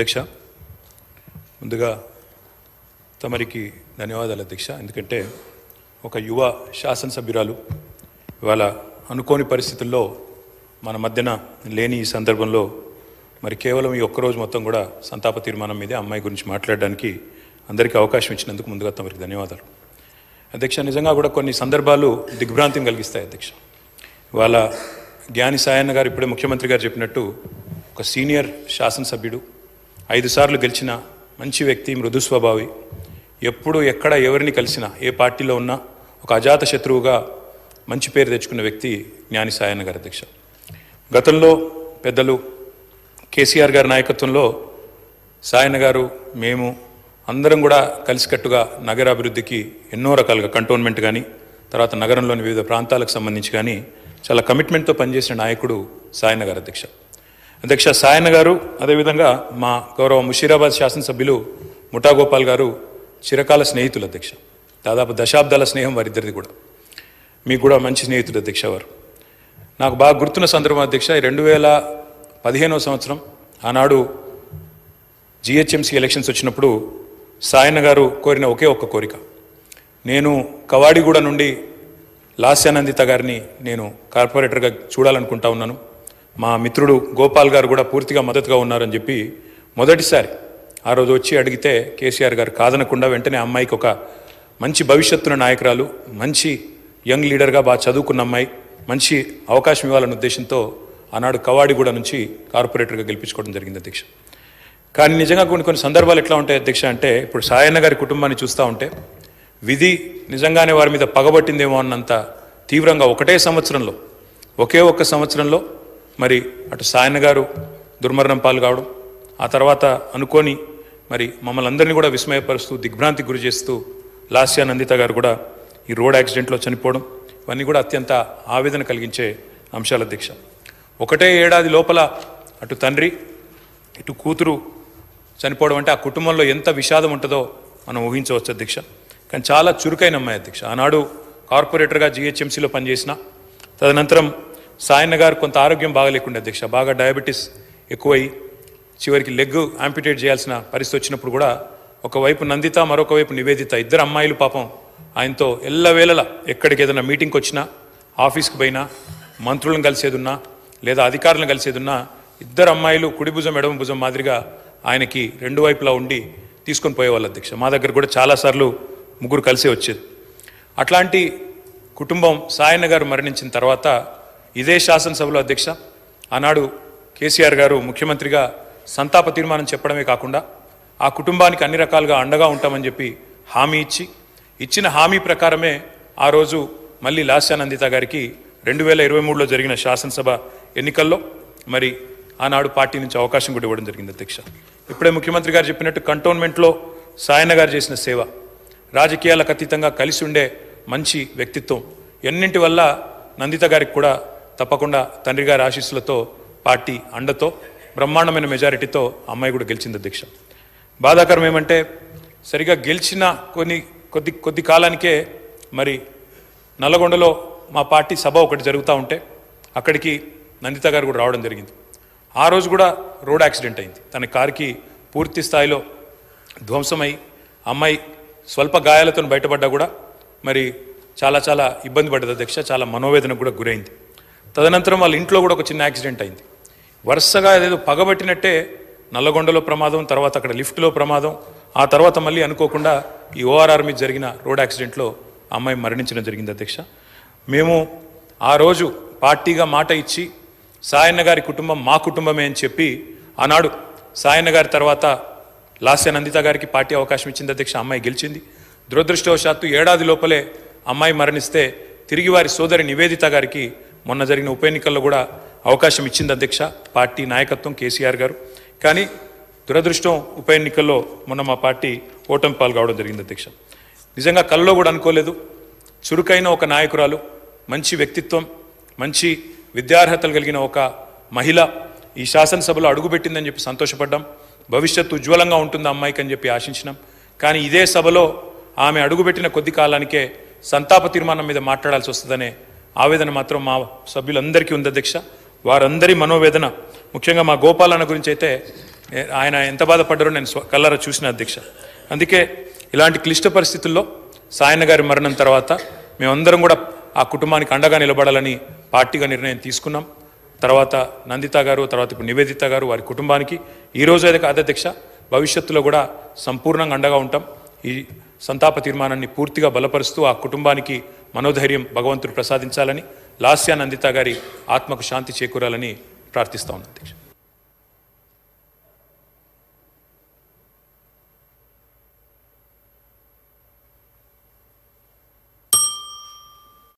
అధ్యక్ష, ముందుగా తమరికి ధన్యవాదాలు అధ్యక్ష. ఎందుకంటే ఒక యువ శాసనసభ్యురాలు ఇవాళ అనుకోని పరిస్థితుల్లో మన మధ్యన లేని ఈ సందర్భంలో మరి కేవలం ఈ ఒక్కరోజు మొత్తం కూడా సంతాప తీర్మానం మీదే అమ్మాయి గురించి మాట్లాడడానికి అందరికీ అవకాశం ఇచ్చినందుకు ముందుగా తమరికి ధన్యవాదాలు అధ్యక్ష. నిజంగా కూడా కొన్ని సందర్భాలు దిగ్భ్రాంతిని కలిగిస్తాయి అధ్యక్ష. ఇవాళ జ్ఞాని సాయన్న గారు ఇప్పుడే ముఖ్యమంత్రి గారు చెప్పినట్టు ఒక సీనియర్ శాసనసభ్యుడు, 5 సార్లు గెలిచిన మంచి వ్యక్తి, మృదు స్వభావి, ఎప్పుడు ఎక్కడ ఎవరిని కలిసినా ఏ పార్టీలో ఉన్నా ఒక అజాత శత్రువుగా మంచి పేరు తెచ్చుకున్న వ్యక్తి జ్ఞాని సాయన్న గారు అధ్యక్ష. గతంలో పెద్దలు కేసీఆర్ గారి నాయకత్వంలో సాయన్న గారు మేము అందరం కూడా కలిసికట్టుగా నగరాభివృద్ధికి ఎన్నో రకాలుగా కంటోన్మెంట్ కానీ తర్వాత నగరంలోని వివిధ ప్రాంతాలకు సంబంధించి కానీ చాలా కమిట్మెంట్తో పనిచేసిన నాయకుడు సాయన్న గారు అధ్యక్ష. అధ్యక్ష, సాయన్న గారు అదేవిధంగా మా గౌరవ ముషీరాబాద్ శాసనసభ్యులు ముఠా గోపాల్ గారు చిరకాల స్నేహితులు అధ్యక్ష. దాదాపు దశాబ్దాల స్నేహం వారిద్దరిది కూడా. మీకు కూడా మంచి స్నేహితుడు అధ్యక్ష వారు. నాకు బాగా గుర్తున్న సందర్భం అధ్యక్ష, 2015వ సంవత్సరం ఆనాడు జిహెచ్ఎంసీ ఎలక్షన్స్ వచ్చినప్పుడు సాయన్న గారు కోరిన ఒకే ఒక్క కోరిక, నేను కవాడిగూడ నుండి లాస్యానందిత గారిని నేను కార్పొరేటర్గా చూడాలనుకుంటా ఉన్నాను, మా మిత్రుడు గోపాల్ గారు కూడా పూర్తిగా మద్దతుగా ఉన్నారని చెప్పి మొదటిసారి ఆ రోజు వచ్చి అడిగితే కేసీఆర్ గారు కాదనకుండా వెంటనే అమ్మాయికి ఒక మంచి భవిష్యత్తున్న నాయకురాలు, మంచి యంగ్ లీడర్గా బాగా చదువుకున్న అమ్మాయి, మంచి అవకాశం ఇవ్వాలన్న ఉద్దేశంతో ఆనాడు కవాడిగూడ నుంచి కార్పొరేటర్గా గెలిపించుకోవడం జరిగింది అధ్యక్ష. కానీ నిజంగా కొన్ని సందర్భాలు ఎట్లా ఉంటాయి అధ్యక్ష అంటే, ఇప్పుడు సాయన్న గారి కుటుంబాన్ని చూస్తూ ఉంటే విధి నిజంగానే వారి మీద పగబట్టిందేమో అన్నంత తీవ్రంగా ఒకే ఒక్క సంవత్సరంలో మరి అటు సాయన్న గారు దుర్మరణం పాలు కావడం, ఆ తర్వాత అనుకోని మరి మమ్మల్ని అందరినీ కూడా విస్మయపరుస్తూ దిగ్భ్రాంతికి గురి చేస్తూ లాస్యానందిత గారు కూడా ఈ రోడ్ యాక్సిడెంట్లో చనిపోవడం, ఇవన్నీ కూడా అత్యంత ఆవేదన కలిగించే అంశాలు అధ్యక్ష. ఒకటే ఏడాది లోపల అటు తండ్రి ఇటు కూతురు చనిపోవడం అంటే ఆ కుటుంబంలో ఎంత విషాదం ఉంటుందో మనం ఊహించవచ్చు అధ్యక్ష. కానీ చాలా చురుకైన అమ్మాయి అధ్యక్ష. ఆనాడు కార్పొరేటర్గా జిహెచ్ఎంసీలో పనిచేసిన, తదనంతరం సాయన్న గారు కొంత ఆరోగ్యం బాగలేకుండా అధ్యక్ష, బాగా డయాబెటీస్ ఎక్కువై చివరికి లెగ్ యాంపిటేట్ చేయాల్సిన పరిస్థితి వచ్చినప్పుడు కూడా ఒకవైపు నందిత, మరొక వైపు నివేదిత, ఇద్దరు అమ్మాయిలు పాపం ఆయనతో ఎల్లవేళలా ఎక్కడికి ఏదైనా మీటింగ్కి వచ్చినా, ఆఫీస్కి పోయినా, మంత్రులను కలిసేదున్నా లేదా అధికారులను కలిసేదున్నా ఇద్దరు అమ్మాయిలు కుడి భుజం ఎడమ భుజం మాదిరిగా ఆయనకి 2 వైపులా ఉండి తీసుకొని పోయేవాళ్ళు అధ్యక్ష. మా దగ్గర కూడా చాలాసార్లు ముగ్గురు కలిసే వచ్చేది. అట్లాంటి కుటుంబం సాయన్న గారు మరణించిన తర్వాత ఇదే శాసనసభలో అధ్యక్ష ఆనాడు కేసీఆర్ గారు ముఖ్యమంత్రిగా సంతాప తీర్మానం చెప్పడమే కాకుండా ఆ కుటుంబానికి అన్ని రకాలుగా అండగా ఉంటామని చెప్పి హామీ ఇచ్చిన హామీ ప్రకారమే ఆ రోజు మళ్ళీ లాస్యానందిత గారికి 2023లో జరిగిన శాసనసభ ఎన్నికల్లో మరి ఆనాడు పార్టీ నుంచి అవకాశం కూడా ఇవ్వడం జరిగింది అధ్యక్ష. ఇప్పుడే ముఖ్యమంత్రి గారు చెప్పినట్టు కంటోన్మెంట్లో సాయన్న గారు చేసిన సేవ, రాజకీయాలకు అతీతంగా కలిసి ఉండే మంచి వ్యక్తిత్వం, ఎన్నింటి వల్ల నందిత గారికి కూడా తప్పకుండా తండ్రి గారి ఆశీస్సులతో పార్టీ అండతో బ్రహ్మాండమైన మెజారిటీతో అమ్మాయి కూడా గెలిచింది అధ్యక్ష. బాధాకరం ఏమంటే సరిగా గెలిచిన కొద్ది కాలానికే మరి నల్లగొండలో మా పార్టీ సభ ఒకటి జరుగుతూ ఉంటే అక్కడికి నందిత గారు కూడా రావడం జరిగింది. ఆ రోజు కూడా రోడ్ యాక్సిడెంట్ అయింది. తన కారుకి పూర్తి స్థాయిలో ధ్వంసమై అమ్మాయి స్వల్ప గాయాలతో బయటపడ్డా కూడా మరి చాలా ఇబ్బంది పడ్డది అధ్యక్ష. చాలా మనోవేదనకు కూడా గురైంది. తదనంతరం వాళ్ళ ఇంట్లో కూడా ఒక చిన్న యాక్సిడెంట్ అయింది. వరుసగా ఏదో పగబట్టినట్టే నల్లగొండలో ప్రమాదం, తర్వాత అక్కడ లిఫ్ట్లో ప్రమాదం, ఆ తర్వాత మళ్ళీ అనుకోకుండా ఈ ఓఆర్ఆర్ మీద జరిగిన రోడ్ యాక్సిడెంట్లో అమ్మాయి మరణించడం జరిగింది అధ్యక్ష. మేము ఆ రోజు పార్టీగా మాట ఇచ్చి సాయన్న గారి కుటుంబం మా కుటుంబమే అని చెప్పి ఆనాడు సాయన్న గారి తర్వాత లాస్యానందిత గారికి పార్టీ అవకాశం ఇచ్చింది అధ్యక్ష. అమ్మాయి గెలిచింది. దురదృష్టవశాత్తు ఏడాది లోపలే అమ్మాయి మరణిస్తే తిరిగి వారి సోదరి నివేదిత గారికి మొన్న జరిగిన ఉప ఎన్నికల్లో కూడా అవకాశం ఇచ్చింది అధ్యక్ష పార్టీ నాయకత్వం, కేసీఆర్ గారు. కానీ దురదృష్టం ఉప ఎన్నికల్లో మొన్న మా పార్టీ ఓటమి పాల్గొవడం జరిగింది అధ్యక్ష. నిజంగా కల్లో కూడా అనుకోలేదు. చురుకైన ఒక నాయకురాలు, మంచి వ్యక్తిత్వం, మంచి విద్యార్హతలు కలిగిన ఒక మహిళ ఈ శాసనసభలో అడుగుపెట్టిందని చెప్పి సంతోషపడ్డాం. భవిష్యత్తు ఉజ్వలంగా ఉంటుంది అమ్మాయికి అని చెప్పి ఆశించినాం. కానీ ఇదే సభలో ఆమె అడుగుపెట్టిన కొద్ది కాలానికే సంతాప తీర్మానం మీద మాట్లాడాల్సి వస్తుందనే ఆవేదన మాత్రం మా సభ్యులందరికీ ఉంది అధ్యక్ష. వారందరి మనోవేదన, ముఖ్యంగా మా గోపాలన్న గురించి అయితే ఆయన ఎంత బాధపడ్డారో నేను కళ్ళారా చూసిన అధ్యక్ష. అందుకే ఇలాంటి క్లిష్ట పరిస్థితుల్లో సాయన్న గారి మరణం తర్వాత మేమందరం కూడా ఆ కుటుంబానికి అండగా నిలబడాలని పార్టీగా నిర్ణయం తీసుకున్నాం. తర్వాత నందిత గారు, తర్వాత ఇప్పుడు నివేదిత గారు, వారి కుటుంబానికి ఈరోజు అయితే కాదు అధ్యక్ష, భవిష్యత్తులో కూడా సంపూర్ణంగా అండగా ఉంటాం. ఈ సంతాప తీర్మానాన్ని పూర్తిగా బలపరుస్తూ ఆ కుటుంబానికి మనోధైర్యం భగవంతుడు ప్రసాదించాలని, లాస్యా నందిత గారి ఆత్మకు శాంతి చేకూరాలని ప్రార్థిస్తా ఉన్నాను అధ్యక్ష.